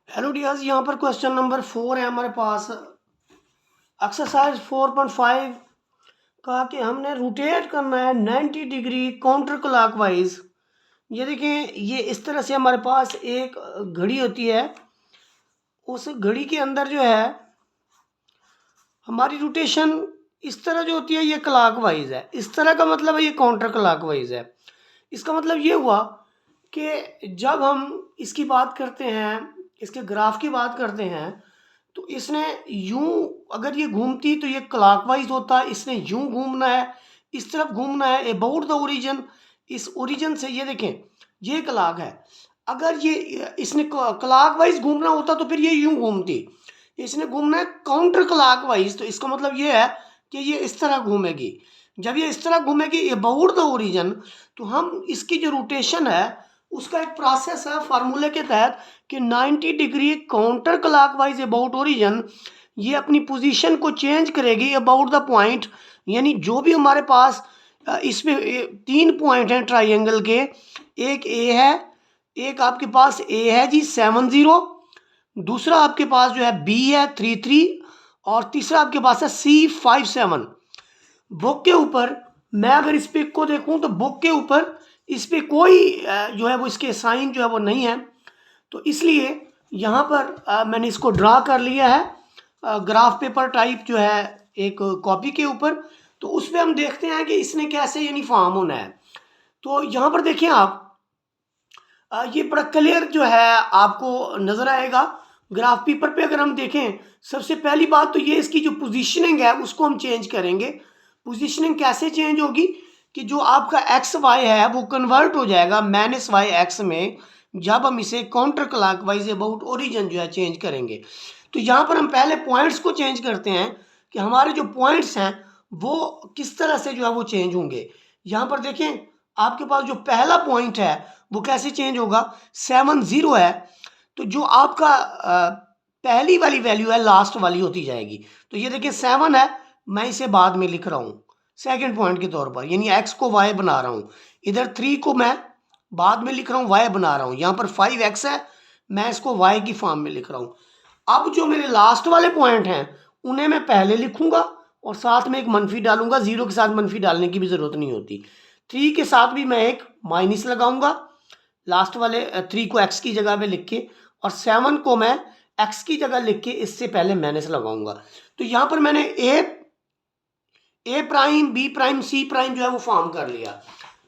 Hello dears, यहाँ पर question number 4 है हमारे पास। एक्सरसाइज 4.5 कहा कि हमने रोटेट करना है 90 डिग्री काउंटर क्लॉकवाइज। ये देखें, ये इस तरह से हमारे पास एक घड़ी होती है। उस घड़ी के अंदर जो है हमारी रोटेशन इस तरह जो होती है ये क्लॉकवाइज है, इस तरह का मतलब है ये काउंटर क्लॉकवाइज है। इसका मतलब ये हुआ कि जब हम इसकी बात करते हैं, इसके ग्राफ की बात करते हैं, तो इसने यूं अगर ये घूमती तो ये क्लॉकवाइज होता। इसने यूं घूमना है, इस तरफ घूमना है, अबाउट द ओरिजिन। इस ओरिजिन से ये देखें, ये क्लॉक है। अगर ये इसने क्लॉकवाइज घूमना होता तो फिर ये यूं घूमती। इसने घूमना है काउंटर क्लॉकवाइज, तो इसका मतलब ये है कि ये इस तरह घूमेगी। जब ये इस तरह घूमेगी अबाउट द ओरिजिन, तो हम इसकी जो रोटेशन है उसका एक प्रोसेस है फार्मूले के तहत कि 90 degree counter clockwise about origin, ये अपनी पोजीशन को चेंज करेगी अबाउट द पॉइंट। यानी जो भी हमारे पास इसमें 3 पॉइंट हैं ट्राइंगल के, एक ए है, एक आपके पास ए है जी 70, दूसरा आपके पास जो है बी है 33, और तीसरा आपके पास है सी 57। बुक के ऊपर मैं अगर इस पिक को देखूं तो बुक के ऊपर इस पे कोई जो है वो इसके साइन जो है वो नहीं है। तो इसलिए यहाँ पर मैंने इसको ड्रा कर लिया है ग्राफ पेपर टाइप जो है एक कॉपी के ऊपर। तो उस पर हम देखते हैं कि इसने कैसे यूनिफॉर्म होना है। तो यहाँ पर देखिए आप, ये बड़ा क्लियर जो है आपको नज़र आएगा ग्राफ पेपर पे। अगर हम देखें, सबसे पहली बात तो ये इसकी जो पोजीशनिंग है उसको हम चेंज करेंगे। पोजीशनिंग कैसे चेंज होगी कि जो आपका एक्स वाई है वो कन्वर्ट हो जाएगा माइनस वाई एक्स में, जब हम इसे काउंटर क्लॉकवाइज अबाउट ओरिजिन जो है चेंज करेंगे। तो यहाँ पर हम पहले पॉइंट्स को चेंज करते हैं कि हमारे जो पॉइंट्स हैं वो किस तरह से जो है वो चेंज होंगे। यहाँ पर देखें, आपके पास जो पहला पॉइंट है वो कैसे चेंज होगा, 70 है। तो जो आपका पहली वाली वैल्यू है लास्ट वाली होती जाएगी। तो ये देखिए 7 है, मैं इसे बाद में लिख रहा हूँ सेकंड पॉइंट के तौर पर, यानी x को y बना रहा हूँ। इधर 3 को मैं बाद में लिख रहा हूँ, y बना रहा हूँ। यहाँ पर 5x है, मैं इसको y की फॉर्म में लिख रहा हूँ। अब जो मेरे लास्ट वाले पॉइंट हैं उन्हें मैं पहले लिखूंगा और साथ में एक मनफी डालूंगा। 0 के साथ मनफी डालने की भी ज़रूरत नहीं होती। 3 के साथ भी मैं एक माइनस लगाऊंगा, लास्ट वाले 3 को x की जगह पे लिख के, और 7 को मैं x की जगह लिख के इससे पहले माइनस लगाऊंगा। तो यहाँ पर मैंने ए prime, B prime, C prime जो है वो फॉर्म कर लिया।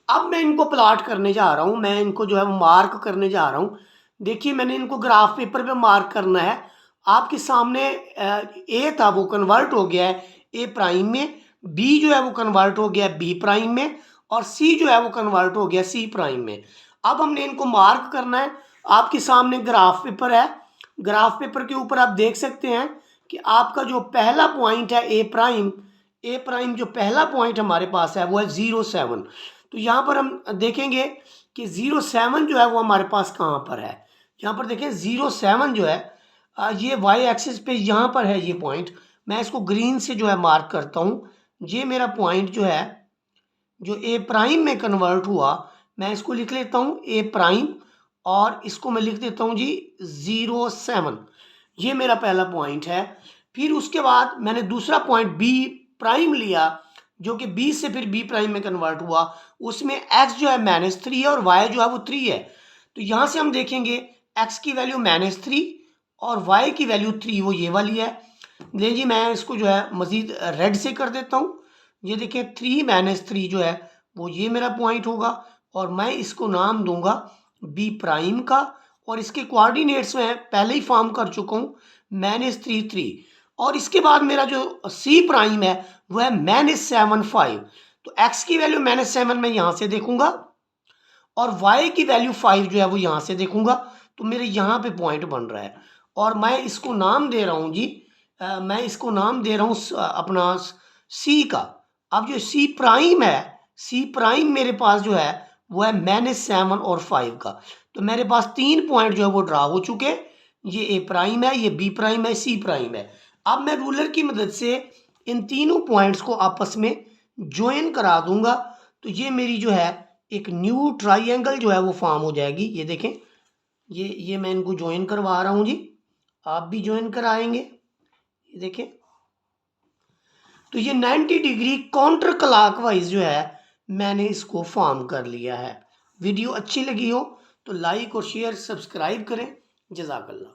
अब मैं इनको प्लॉट करने जा रहा हूँ, मैं इनको जो है वो मार्क करने जा रहा हूँ। देखिए, मैंने इनको ग्राफ पेपर पे मार्क करना है। आपके सामने ए था वो कन्वर्ट हो गया है ए प्राइम में, बी जो है वो कन्वर्ट हो गया है बी प्राइम में, और सी जो है वो कन्वर्ट हो गया सी प्राइम में। अब हमने इनको मार्क करना है। आपके सामने ग्राफ पेपर है, ग्राफ पेपर के ऊपर आप देख सकते हैं कि आपका जो पहला पॉइंट है ए प्राइम, ए प्राइम जो पहला पॉइंट हमारे पास है वो है 0, 7। तो यहाँ पर हम देखेंगे कि 0, 7 जो है वो हमारे पास कहाँ पर है। यहाँ पर देखें 0, 7 जो है ये वाई एक्सिस पे यहाँ पर है ये पॉइंट। मैं इसको ग्रीन से जो है मार्क करता हूँ। ये मेरा पॉइंट जो है जो ए प्राइम में कन्वर्ट हुआ, मैं इसको लिख लेता हूँ ए प्राइम, और इसको मैं लिख देता हूँ जी 0, 7। ये मेरा पहला पॉइंट है। फिर उसके बाद मैंने दूसरा पॉइंट बी प्राइम लिया, जो कि बी से फिर बी प्राइम में कन्वर्ट हुआ। उसमें एक्स जो है -3 है और वाई जो है वो 3 है। तो यहाँ से हम देखेंगे एक्स की वैल्यू -3 और वाई की वैल्यू 3, वो ये वाली है। ले जी, मैं इसको जो है मज़ीद रेड से कर देता हूँ। ये देखिए 3 - 3 जो है वो ये मेरा पॉइंट होगा, और मैं इसको नाम दूंगा बी प्राइम का। और इसके कोऑर्डिनेट्स में पहले ही फॉर्म कर चुका हूँ, -3, 3। और इसके बाद मेरा जो सी प्राइम है वो है -7, 5। तो एक्स की वैल्यू -7 मैं यहाँ से देखूंगा, और वाई की वैल्यू 5 जो है वो यहाँ से देखूंगा। तो मेरे यहाँ पे पॉइंट बन रहा है, और मैं इसको नाम दे रहा हूँ जी, मैं इसको नाम दे रहा हूँ अपना सी का। अब जो सी प्राइम है, सी प्राइम मेरे पास जो है वो है -7 और 5 का। तो मेरे पास 3 पॉइंट जो है वो ड्रा हो चुके। ये ए प्राइम है, ये बी प्राइम है, सी प्राइम है। अब मैं रूलर की मदद से इन तीनों पॉइंट्स को आपस में ज्वाइन करा दूंगा। तो ये मेरी जो है एक न्यू ट्राइंगल जो है वो फॉर्म हो जाएगी। ये देखें, ये मैं इनको ज्वाइन करवा रहा हूँ जी, आप भी ज्वाइन कराएंगे। ये देखें, तो ये 90 डिग्री काउंटर क्लॉकवाइज जो है मैंने इसको फॉर्म कर लिया है। वीडियो अच्छी लगी हो तो लाइक और शेयर सब्सक्राइब करें। जज़ाकल्लाह।